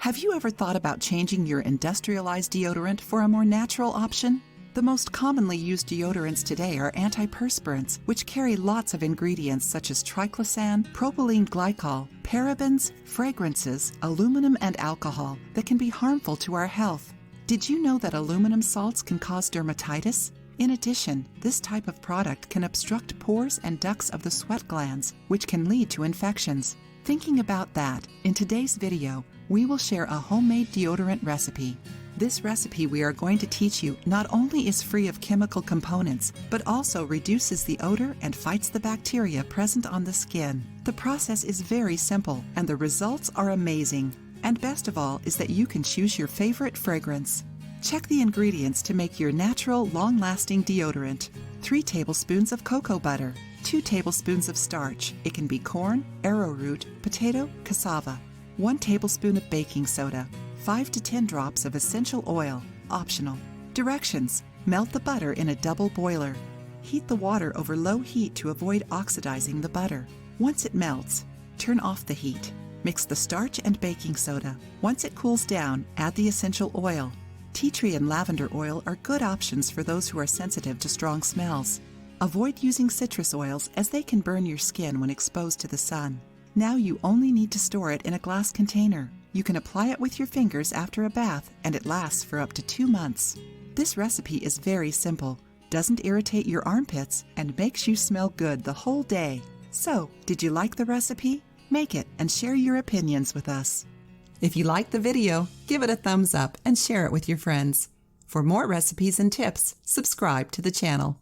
Have you ever thought about changing your industrialized deodorant for a more natural option? The most commonly used deodorants today are antiperspirants, which carry lots of ingredients such as triclosan, propylene glycol, parabens, fragrances, aluminum, and alcohol that can be harmful to our health. Did you know that aluminum salts can cause dermatitis? In addition, this type of product can obstruct pores and ducts of the sweat glands, which can lead to infections. Thinking about that, in today's video, we will share a homemade deodorant recipe. This recipe we are going to teach you not only is free of chemical components, but also reduces the odor and fights the bacteria present on the skin. The process is very simple, and the results are amazing. And best of all is that you can choose your favorite fragrance. Check the ingredients to make your natural, long-lasting deodorant. 3 tablespoons of cocoa butter, 2 tablespoons of starch. It can be corn, arrowroot, potato, cassava. 1 tablespoon of baking soda, 5 to 10 drops of essential oil, optional. Directions: melt the butter in a double boiler. Heat the water over low heat to avoid oxidizing the butter. Once it melts, turn off the heat. Mix the starch and baking soda. Once it cools down, add the essential oil. Tea tree and lavender oil are good options for those who are sensitive to strong smells. Avoid using citrus oils as they can burn your skin when exposed to the sun. Now you only need to store it in a glass container. You can apply it with your fingers after a bath, and it lasts for up to 2 months. This recipe is very simple, doesn't irritate your armpits, and makes you smell good the whole day. So, did you like the recipe? Make it and share your opinions with us. If you liked the video, give it a thumbs up and share it with your friends. For more recipes and tips, subscribe to the channel.